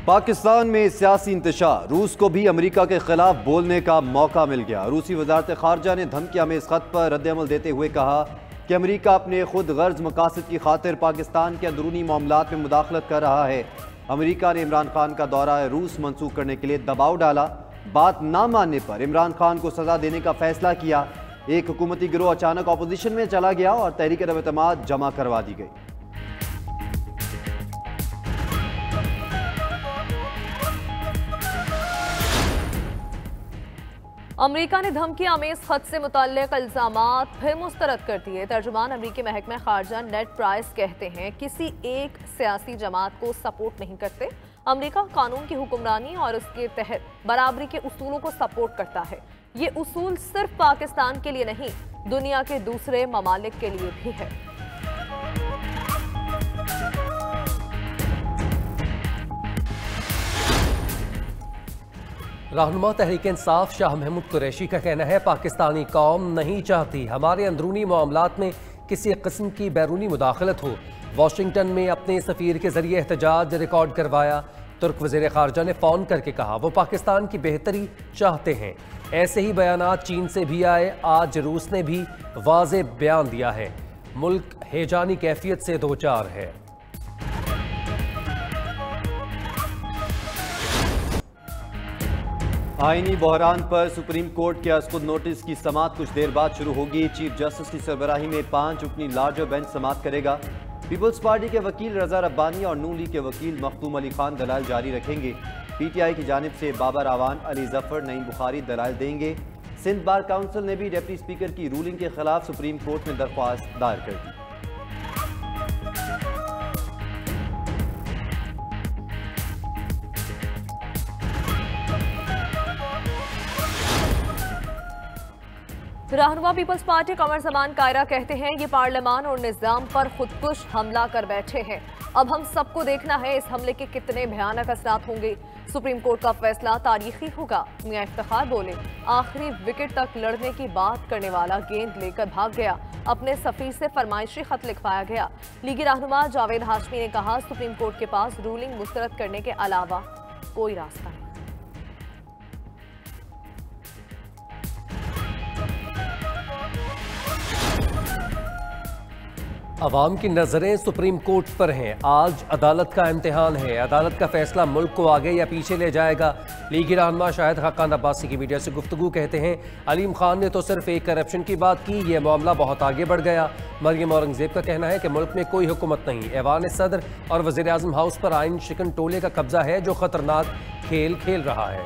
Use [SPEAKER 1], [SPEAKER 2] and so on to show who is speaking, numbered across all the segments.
[SPEAKER 1] پاکستان میں سیاسی انتشار، روس کو بھی امریکہ کے خلاف بولنے کا موقع مل گیا۔ روسی وزارت خارجہ نے دھمکیوں میں اس خط پر رد عمل دیتے ہوئے کہا کہ امریکہ اپنے خود غرض مقاصد کی خاطر پاکستان کے اندرونی معاملات میں مداخلت کر رہا ہے۔ امریکہ نے عمران خان کا دورہ روس منسوخ کرنے کے لیے دباؤ ڈالا۔ بات نہ ماننے پر عمران خان کو سزا دینے کا فیصلہ کیا۔ ایک حکومتی گروہ اچانک اپوزیشن میں چلا گیا اور تحریک عدم اعتماد جمع کروا دی گئی۔
[SPEAKER 2] امریکہ نے دھمکیوں میں اس خط سے متعلق الزامات پھر مسترد کر دیے۔ ترجمان امریکی محکمہ خارجہ نیڈ پرائس کہتے ہیں کسی ایک سیاسی جماعت کو سپورٹ نہیں کرتے۔ امریکہ قانون کی حکمرانی اور اس کے تحت برابری کے اصولوں کو سپورٹ کرتا ہے۔ یہ اصول صرف پاکستان کے لیے نہیں، دنیا کے دوسرے ممالک کے لیے بھی ہے۔
[SPEAKER 3] رہنما تحریک انصاف شاہ محمود قریشی کا کہنا ہے پاکستانی قوم نہیں چاہتی ہمارے اندرونی معاملات میں کسی قسم کی بیرونی مداخلت ہو۔ واشنگٹن میں اپنے سفیر کے ذریعے احتجاج ریکارڈ کروایا۔ ترک وزیر خارجہ نے فون کر کے کہا وہ پاکستان کی بہتری چاہتے ہیں۔ ایسے ہی بیانات چین سے بھی آئے۔ آج روس نے بھی واضح بیان دیا ہے ملک ہیجانی کیفیت سے دوچار ہے۔
[SPEAKER 1] آئینی بحران پر سپریم کورٹ کے از خود نوٹس کی سماعت کچھ دیر بعد شروع ہوگی۔ چیف جسٹس کی سربراہی میں 5 رکنی لارجر بینچ سماعت کرے گا۔ پیپلز پارٹی کے وکیل رضا ربانی اور نون لیگ کے وکیل مختوم علی خان دلائل جاری رکھیں گے۔ پی ٹی آئی کی جانب سے بابر اعوان، علی ظفر، نعیم بخاری دلائل دیں گے۔ سندھ بار کونسل نے بھی ڈپٹی اسپیکر کی رولنگ کے خلاف سپریم کورٹ میں درخواست دائر کر دی۔
[SPEAKER 2] رہنما پیپلز پارٹی قمر زمان کائرہ کہتے ہیں یہ پارلیمان اور نظام پر خودکش حملہ کر بیٹھے ہیں۔ اب ہم سب کو دیکھنا ہے اس حملے کے کتنے بھیانک اثرات ہوں گے۔ سپریم کورٹ کا فیصلہ تاریخی ہوگا۔ میاں افتخار بولے آخری وکٹ تک لڑنے کی بات کرنے والا گیند لے کر بھاگ گیا۔ اپنے سفیر سے فرمائشی خط لکھوایا گیا۔ لیگی رہنما جاوید ہاشمی نے کہا سپریم کورٹ کے پاس رولنگ مسترد کرنے کے علاوہ کوئی راستہ نہیں۔
[SPEAKER 3] عوام کی نظریں سپریم کورٹ پر ہیں۔ آج عدالت کا امتحان ہے۔ عدالت کا فیصلہ ملک کو آگے یا پیچھے لے جائے گا۔ لیگی رہنما شاہد خاقان عباسی کی میڈیا سے گفتگو کہتے ہیں علیم خان نے تو صرف ایک کرپشن کی بات کی، یہ معاملہ بہت آگے بڑھ گیا۔ مریم اورنگزیب کا کہنا ہے کہ ملک میں کوئی حکومت نہیں، ایوان صدر اور وزیر اعظم ہاؤس پر آئین شکن ٹولے کا قبضہ ہے جو خطرناک کھیل کھیل رہا ہے۔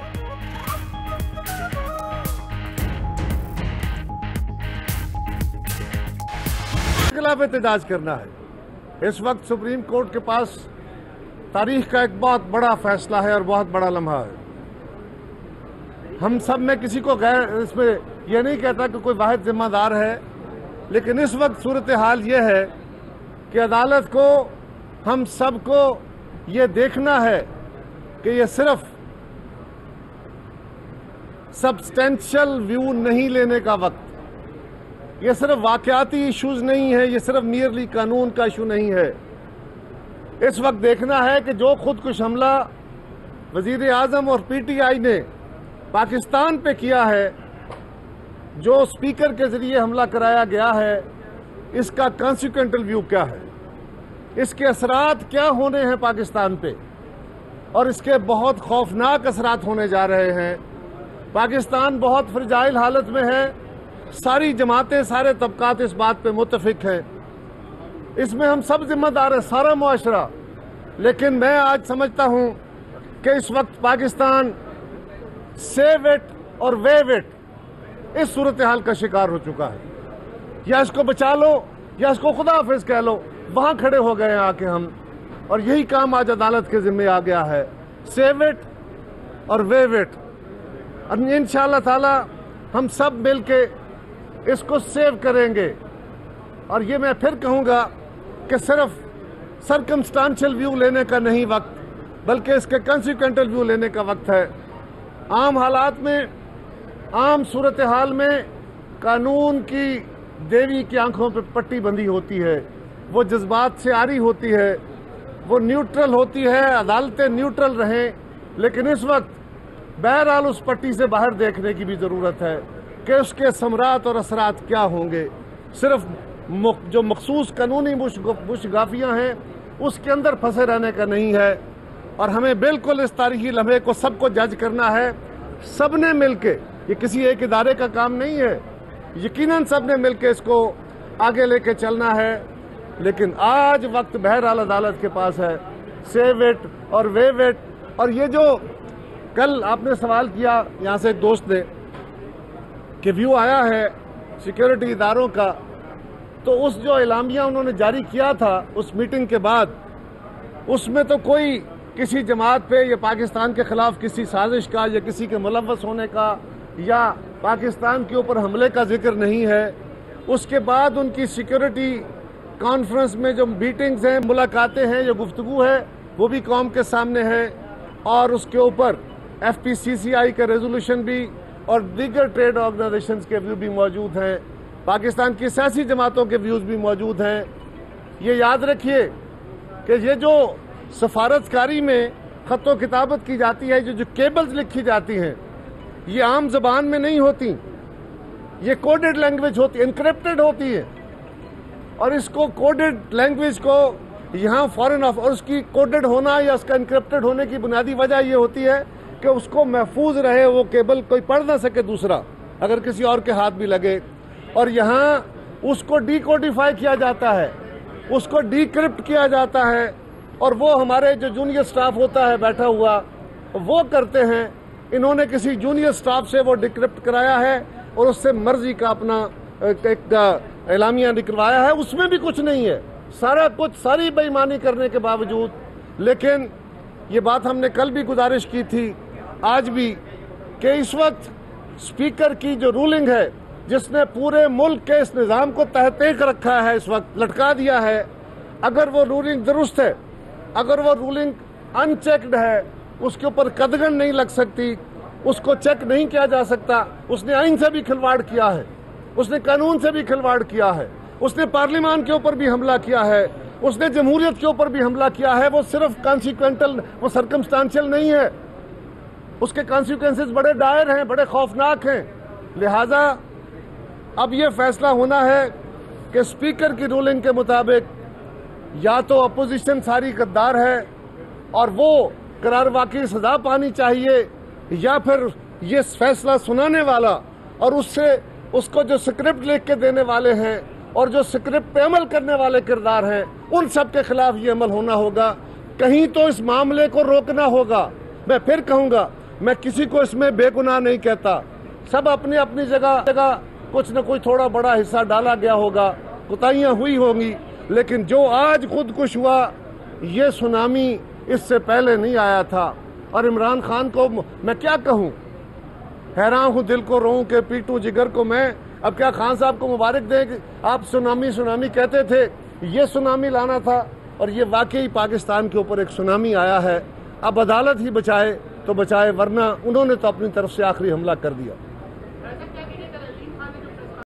[SPEAKER 4] خلاف احتجاج کرنا ہے۔ اس وقت سپریم کورٹ کے پاس تاریخ کا ایک بہت بڑا فیصلہ ہے اور بہت بڑا لمحہ ہے۔ ہم سب میں کسی کو غیر اس میں یہ نہیں کہتا کہ کوئی واحد ذمہ دار ہے، لیکن اس وقت صورتحال یہ ہے کہ عدالت کو ہم سب کو یہ دیکھنا ہے کہ یہ صرف سبسٹینشل ویو نہیں لینے کا وقت، یہ صرف واقعاتی ایشوز نہیں ہے، یہ صرف میرلی قانون کا ایشو نہیں ہے۔ اس وقت دیکھنا ہے کہ جو خودکش حملہ وزیر اعظم اور پی ٹی آئی نے پاکستان پہ کیا ہے، جو اسپیکر کے ذریعے حملہ کرایا گیا ہے، اس کا کانسیکوینٹل ویو کیا ہے، اس کے اثرات کیا ہونے ہیں پاکستان پہ، اور اس کے بہت خوفناک اثرات ہونے جا رہے ہیں۔ پاکستان بہت فرجائل حالت میں ہے۔ ساری جماعتیں، سارے طبقات اس بات پہ متفق ہیں۔ اس میں ہم سب ذمہ دار ہیں، سارا معاشرہ۔ لیکن میں آج سمجھتا ہوں کہ اس وقت پاکستان سیو اٹ اور ویو اٹ اس صورتحال کا شکار ہو چکا ہے۔ یا اس کو بچا لو یا اس کو خدا حافظ کہہ لو، وہاں کھڑے ہو گئے ہیں آ کے ہم، اور یہی کام آج عدالت کے ذمہ آ گیا ہے، سیو اٹ اور ویو اٹ۔ اور انشاءاللہ تعالی ہم سب مل کے اس کو سیو کریں گے۔ اور یہ میں پھر کہوں گا کہ صرف سرکمسٹانشل ویو لینے کا نہیں وقت، بلکہ اس کے کانسیکوینٹل ویو لینے کا وقت ہے۔ عام حالات میں، عام صورتحال میں قانون کی دیوی کی آنکھوں پہ پٹی بندھی ہوتی ہے، وہ جذبات سے عاری ہوتی ہے، وہ نیوٹرل ہوتی ہے، عدالتیں نیوٹرل رہیں، لیکن اس وقت بہرحال اس پٹی سے باہر دیکھنے کی بھی ضرورت ہے کہ اس کے ثمرات اور اثرات کیا ہوں گے۔ صرف جو مخصوص قانونی مشگافیاں ہیں اس کے اندر پھنسے رہنے کا نہیں ہے، اور ہمیں بالکل اس تاریخی لمحے کو سب کو جج کرنا ہے، سب نے مل کے، یہ کسی ایک ادارے کا کام نہیں ہے، یقیناً سب نے مل کے اس کو آگے لے کے چلنا ہے۔ لیکن آج وقت بہرحال عدالت کے پاس ہے، سیو اٹ اور ویو اٹ۔ اور یہ جو کل آپ نے سوال کیا یہاں سے ایک دوست نے کہ ویو آیا ہے سیکیورٹی اداروں کا، تو اس جو اعلامیہ انہوں نے جاری کیا تھا اس میٹنگ کے بعد، اس میں تو کوئی کسی جماعت پہ یا پاکستان کے خلاف کسی سازش کا یا کسی کے ملوث ہونے کا یا پاکستان کے اوپر حملے کا ذکر نہیں ہے۔ اس کے بعد ان کی سیکیورٹی کانفرنس میں جو میٹنگز ہیں، ملاقاتیں ہیں، یا گفتگو ہے، وہ بھی قوم کے سامنے ہے، اور اس کے اوپر FPCCI کا ریزولوشن بھی اور دیگر ٹریڈ آرگنائزیشنز کے ویو بھی موجود ہیں، پاکستان کی سیاسی جماعتوں کے ویوز بھی موجود ہیں۔ یہ یاد رکھیے کہ یہ جو سفارتکاری میں خط و کتابت کی جاتی ہے، جو کیبلز لکھی جاتی ہیں، یہ عام زبان میں نہیں ہوتی، یہ کوڈڈ لینگویج ہوتی ہے، انکرپٹڈ ہوتی ہے، اور اس کو کوڈڈ لینگویج کو یہاں فارن اور اس کی کوڈڈ ہونا یا اس کا انکرپٹڈ ہونے کی بنیادی وجہ یہ ہوتی ہے کہ اس کو محفوظ رہے، وہ کیبل کوئی پڑھ نہ سکے دوسرا اگر کسی اور کے ہاتھ بھی لگے، اور یہاں اس کو ڈی کوڈیفائی کیا جاتا ہے، اس کو ڈی کرپٹ کیا جاتا ہے، اور وہ ہمارے جو جونیئر سٹاف ہوتا ہے بیٹھا ہوا وہ کرتے ہیں۔ انہوں نے کسی جونیئر سٹاف سے وہ ڈی کرپٹ کرایا ہے اور اس سے مرضی کا اپنا ایک اعلامیہ نکلوایا ہے، اس میں بھی کچھ نہیں ہے، سارا کچھ، ساری بے ایمانی کرنے کے باوجود۔ لیکن یہ بات ہم نے کل بھی گزارش کی تھی، آج بھی، کہ اس وقت اسپیکر کی جو رولنگ ہے جس نے پورے ملک کے اس نظام کو تحت رکھا ہے، اس وقت لٹکا دیا ہے، اگر وہ رولنگ درست ہے، اگر وہ رولنگ ان چیکڈ ہے، اس کے اوپر قدغن نہیں لگ سکتی، اس کو چیک نہیں کیا جا سکتا، اس نے آئین سے بھی کھلواڑ کیا ہے، اس نے قانون سے بھی کھلواڑ کیا ہے، اس نے پارلیمان کے اوپر بھی حملہ کیا ہے، اس نے جمہوریت کے اوپر بھی حملہ کیا ہے۔ وہ صرف کانسیکوینٹل، وہ سرکمسٹانشل نہیں ہے، اس کے کانسیکوینسز بڑے ڈائر ہیں، بڑے خوفناک ہیں۔ لہٰذا اب یہ فیصلہ ہونا ہے کہ اسپیکر کی رولنگ کے مطابق یا تو اپوزیشن ساری غدار ہے اور وہ قرار واقعی سزا پانی چاہیے، یا پھر یہ فیصلہ سنانے والا اور اس کو جو سکرپٹ لکھ کے دینے والے ہیں اور جو سکرپٹ پہ عمل کرنے والے کردار ہیں، ان سب کے خلاف یہ عمل ہونا ہوگا۔ کہیں تو اس معاملے کو روکنا ہوگا۔ میں پھر کہوں گا، میں کسی کو اس میں بے گناہ نہیں کہتا، سب اپنی اپنی جگہ کچھ نہ کوئی تھوڑا بڑا حصہ ڈالا گیا ہوگا، کوتاہیاں ہوئی ہوں گی، لیکن جو آج خودکش ہوا، یہ سونامی اس سے پہلے نہیں آیا تھا۔ اور عمران خان کو میں کیا کہوں، حیران ہوں، دل کو روؤں کہ پیٹوں جگر کو میں۔ اب کیا خان صاحب کو مبارک دیں کہ آپ سونامی کہتے تھے، یہ سونامی لانا تھا، اور یہ واقعی پاکستان کے اوپر ایک سونامی آیا ہے۔ اب عدالت ہی بچائے تو بچائے، ورنہ انہوں نے تو اپنی طرف سے آخری حملہ کر دیا۔